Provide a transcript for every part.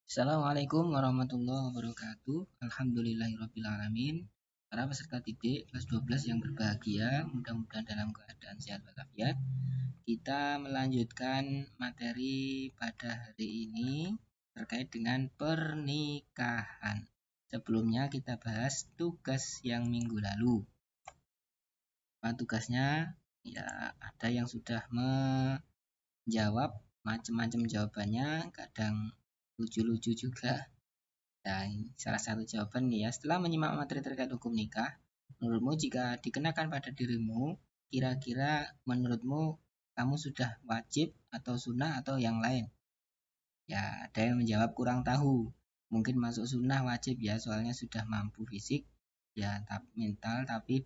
Assalamualaikum warahmatullahi wabarakatuh. Alhamdulillahirrabbilalamin. Para peserta didik kelas 12 yang berbahagia, mudah-mudahan dalam keadaan sehat walafiat. Kita melanjutkan materi pada hari ini terkait dengan pernikahan. Sebelumnya kita bahas tugas yang minggu lalu. Tugasnya ya ada yang sudah menjawab macam-macam jawabannya, kadang lucu-lucu juga. Dan salah satu jawaban nih ya, setelah menyimak materi terkait hukum nikah, menurutmu jika dikenakan pada dirimu, kira-kira menurutmu kamu sudah wajib atau sunnah atau yang lain? Ya, ada yang menjawab kurang tahu. Mungkin masuk sunnah wajib ya, soalnya sudah mampu fisik, ya mental, tapi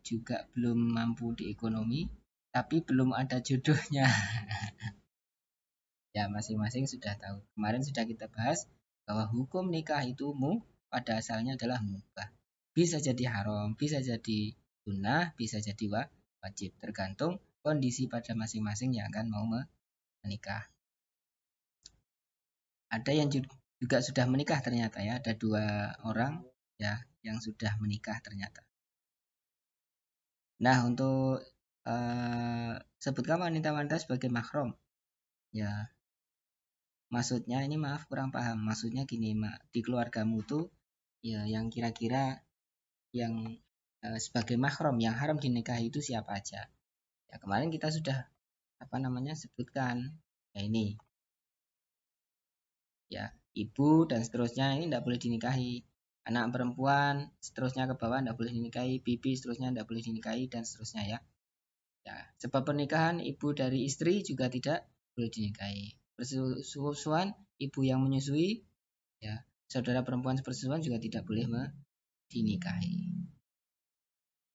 juga belum mampu di ekonomi, tapi belum ada jodohnya. Ya, masing-masing sudah tahu. Kemarin sudah kita bahas bahwa hukum nikah itu pada asalnya adalah mubah. Bisa jadi haram, bisa jadi sunnah, bisa jadi wajib. Tergantung kondisi pada masing-masing yang akan mau menikah. Ada yang juga sudah menikah ternyata ya. Ada 2 orang ya yang sudah menikah ternyata. Nah, untuk sebutkan wanita-wanita sebagai mahram. Ya, maksudnya ini maaf kurang paham. Maksudnya gini, di keluargamu tuh ya yang kira-kira yang sebagai mahram yang haram dinikahi itu siapa aja. Ya, kemarin kita sudah sebutkan. Ya ini. Ya, ibu dan seterusnya ini tidak boleh dinikahi. Anak perempuan seterusnya ke bawah tidak boleh dinikahi, bibi seterusnya tidak boleh dinikahi dan seterusnya ya. Ya, sebab pernikahan ibu dari istri juga tidak boleh dinikahi. Persusuan ibu yang menyusui, ya, saudara perempuan sepersusuan juga tidak boleh dinikahi.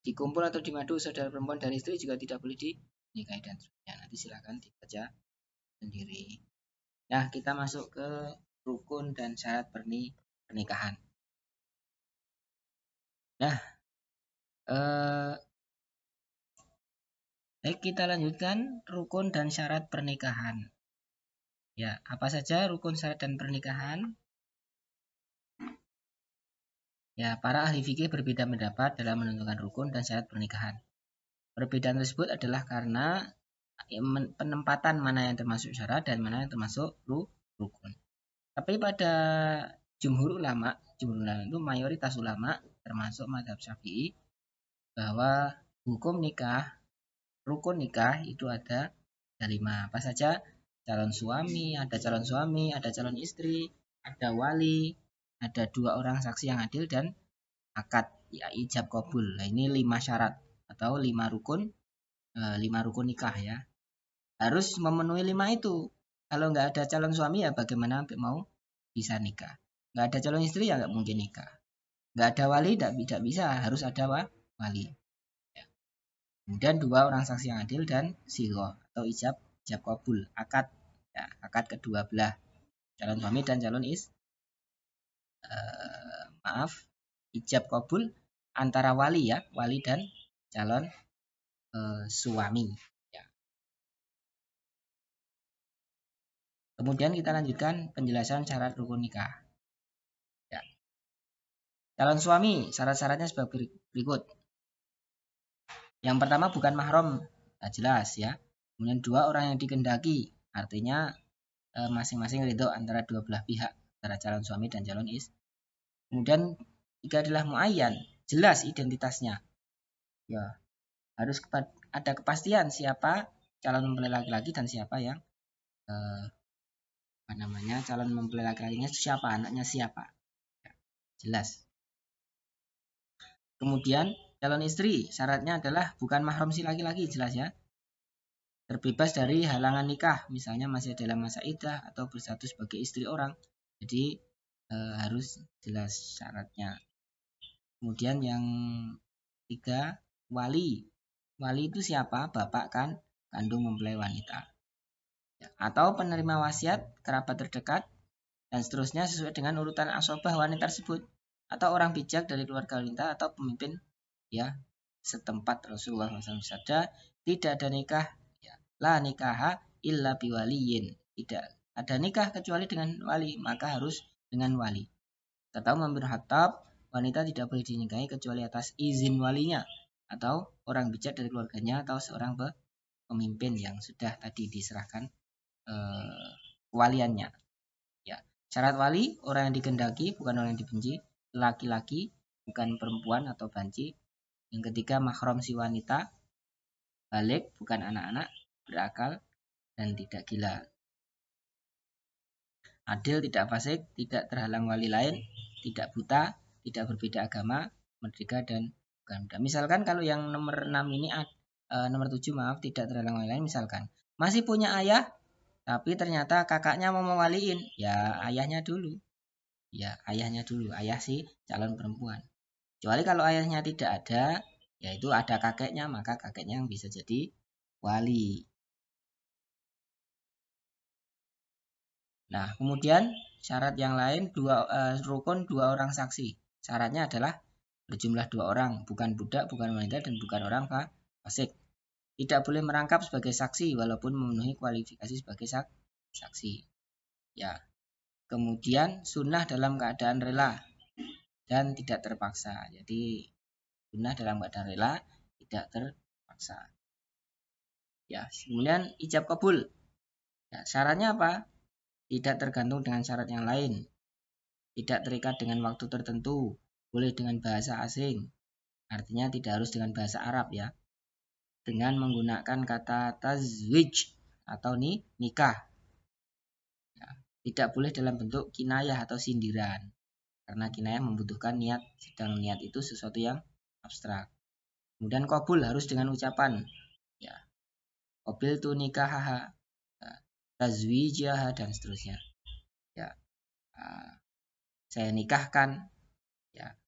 Dikumpul atau dimadu saudara perempuan dari istri juga tidak boleh dinikahi dan seterusnya. Nanti silakan dibaca sendiri. Nah, kita masuk ke rukun dan syarat pernikahan. Nah, kita lanjutkan rukun dan syarat pernikahan. Ya, apa saja rukun syarat dan pernikahan? Ya, para ahli fikih berbeda pendapat dalam menentukan rukun dan syarat pernikahan. Perbedaan tersebut adalah karena penempatan mana yang termasuk syarat dan mana yang termasuk rukun. Tapi pada jumhur ulama itu mayoritas ulama termasuk mazhab Syafi'i bahwa hukum nikah, rukun nikah itu ada 5. Apa saja? Calon suami, ada calon istri, ada wali, ada 2 orang saksi yang adil dan akad ya ijab kabul. Nah, ini 5 syarat atau 5 rukun 5 rukun nikah ya. Harus memenuhi 5 itu. Kalau nggak ada calon suami ya bagaimana mau bisa nikah? Nggak ada calon istri ya nggak mungkin nikah. Nggak ada wali tidak bisa, harus ada wali. Ya. Kemudian 2 orang saksi yang adil dan sighah atau ijab kabul, akad ya, akad kedua belah calon suami dan calon ijab kabul antara wali ya, wali dan calon suami. Ya. Kemudian kita lanjutkan penjelasan syarat rukun nikah. Ya. Calon suami syarat-syaratnya sebagai berikut. Yang pertama bukan mahram, nah, jelas ya. Kemudian 2 orang yang dikehendaki, artinya masing-masing ridho antara 2 belah pihak, antara calon suami dan calon istri. Kemudian 3 adalah muayyan, jelas identitasnya. Ya, harus ada kepastian siapa calon mempelai laki-laki dan siapa yang calon mempelai laki-lakinya siapa, anaknya siapa. Ya, jelas. Kemudian calon istri syaratnya adalah bukan mahram si laki-laki, jelas ya. Terbebas dari halangan nikah, misalnya masih dalam masa iddah atau bersatu sebagai istri orang. Jadi harus jelas syaratnya. Kemudian yang 3, wali. Wali itu siapa? Bapak kan kandung mempelai wanita. Ya, atau penerima wasiat, kerabat terdekat, dan seterusnya sesuai dengan urutan asobah wanita tersebut. Atau orang bijak dari keluarga wanita atau pemimpin ya setempat. Rasulullah SAW bersabda, tidak ada nikah ya, la nikaha illa biwaliyin. Tidak ada nikah kecuali dengan wali, maka harus dengan wali. Kita tahu Umar bin Khattab, wanita tidak boleh dinikahi kecuali atas izin walinya atau orang bijak dari keluarganya atau seorang pemimpin yang sudah tadi diserahkan kewaliannya. Ya, syarat wali orang yang dikehendaki bukan orang yang dibenci, laki-laki bukan perempuan atau banci. Yang ketiga mahram si wanita, balik bukan anak-anak, berakal dan tidak gila. Adil, tidak fasik, tidak terhalang wali lain, tidak buta, tidak berbeda agama, merdeka dan bukan budak. Misalkan kalau yang nomor 6 ini nomor 7 maaf, tidak terhalang wali lain, misalkan masih punya ayah tapi ternyata kakaknya mau mewaliin, ya ayahnya dulu. Ya, ayahnya dulu, ayah si calon perempuan. Kecuali kalau ayahnya tidak ada, yaitu ada kakeknya, maka kakeknya yang bisa jadi wali. Nah, kemudian syarat yang lain rukun 2 orang saksi. Syaratnya adalah berjumlah 2 orang, bukan budak, bukan wanita dan bukan orang fasik. Tidak boleh merangkap sebagai saksi walaupun memenuhi kualifikasi sebagai saksi. Ya. Kemudian sunnah dalam keadaan rela dan tidak terpaksa. Jadi sunnah dalam keadaan rela, tidak terpaksa. Ya, kemudian ijab kabul. Ya, syaratnya apa? Tidak tergantung dengan syarat yang lain. Tidak terikat dengan waktu tertentu. Boleh dengan bahasa asing. Artinya tidak harus dengan bahasa Arab ya. Dengan menggunakan kata tazwij atau nikah. Ya, tidak boleh dalam bentuk kinayah atau sindiran. Karena kinayah membutuhkan niat, sedang niat itu sesuatu yang abstrak. Kemudian qabul harus dengan ucapan. Ya, qabil tu nikahaha, tazwijaha dan seterusnya. Ya, saya nikahkan, ya,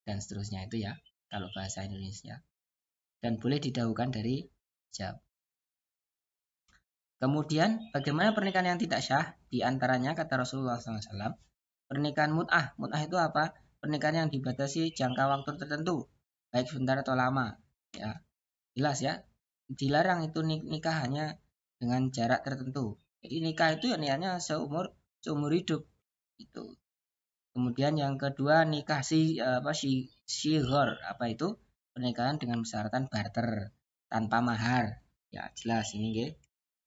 dan seterusnya itu ya. Kalau bahasa Indonesia. Dan boleh didahulukan dari jawab. Kemudian bagaimana pernikahan yang tidak syah? Di antaranya kata Rasulullah SAW, pernikahan mut'ah. Mut'ah itu apa? Pernikahan yang dibatasi jangka waktu tertentu, baik sebentar atau lama. Ya, jelas ya. Dilarang itu nikah hanya dengan jarak tertentu. Jadi nikah itu ya niatnya seumur hidup itu. Kemudian yang kedua nikah shihor, apa itu? Pernikahan dengan persyaratan barter tanpa mahar. Ya, jelas ini nggih.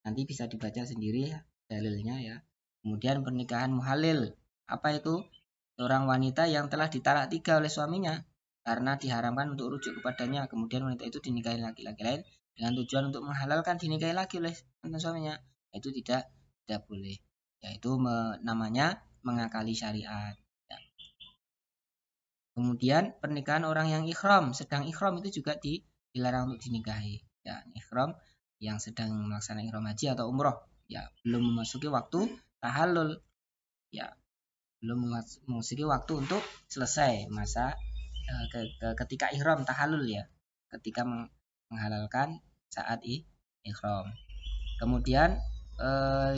Nanti bisa dibaca sendiri dalilnya ya. Kemudian pernikahan muhalil. Apa itu? Seorang wanita yang telah ditalak 3 oleh suaminya karena diharamkan untuk rujuk kepadanya. Kemudian wanita itu dinikahi laki-laki lain dengan tujuan untuk menghalalkan dinikahi lagi oleh mantan suaminya. Itu tidak boleh. Yaitu namanya mengakali syariat. Ya. Kemudian pernikahan orang yang ikhram, sedang ikhram itu juga dilarang untuk dinikahi. Ya, ikhram yang sedang melaksanakan ikhram haji atau umroh, ya belum memasuki waktu tahallul, ya belum memasuki waktu untuk selesai masa ketika ihram tahallul ya, ketika menghalalkan saat ihram. Kemudian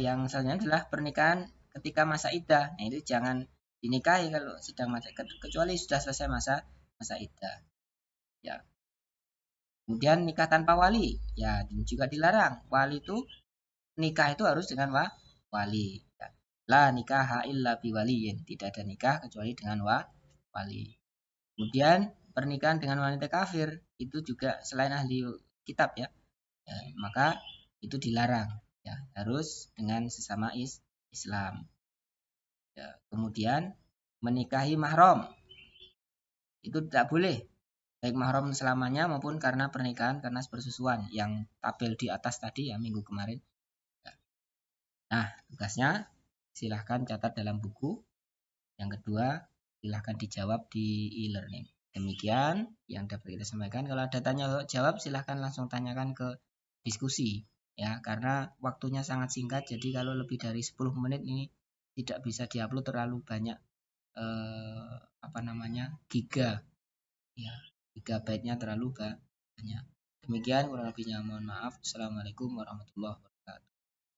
yang selanjutnya adalah pernikahan ketika masa iddah. Nah, itu jangan dinikahi kalau sedang masa, kecuali sudah selesai masa iddah. Ya. Kemudian nikah tanpa wali, ya juga dilarang. Wali itu nikah itu harus dengan wali. Ya. La nikaha illa biwaliyin. Tidak ada nikah kecuali dengan wali. Kemudian pernikahan dengan wanita kafir itu juga selain ahli kitab ya, maka itu dilarang. Ya, harus dengan sesama Islam. Ya, kemudian menikahi mahram itu tidak boleh, baik mahram selamanya maupun karena pernikahan karena persusuan yang tabel di atas tadi ya minggu kemarin. Ya. Nah, tugasnya silahkan catat dalam buku. Yang kedua, silahkan dijawab di e-learning. Demikian yang dapat kita sampaikan. Kalau ada tanya jawab, silahkan langsung tanyakan ke diskusi. Ya, karena waktunya sangat singkat. Jadi kalau lebih dari 10 menit ini tidak bisa diupload terlalu banyak giga. Ya, gigabyte-nya terlalu banyak. Demikian kurang lebihnya, mohon maaf. Assalamualaikum warahmatullahi wabarakatuh.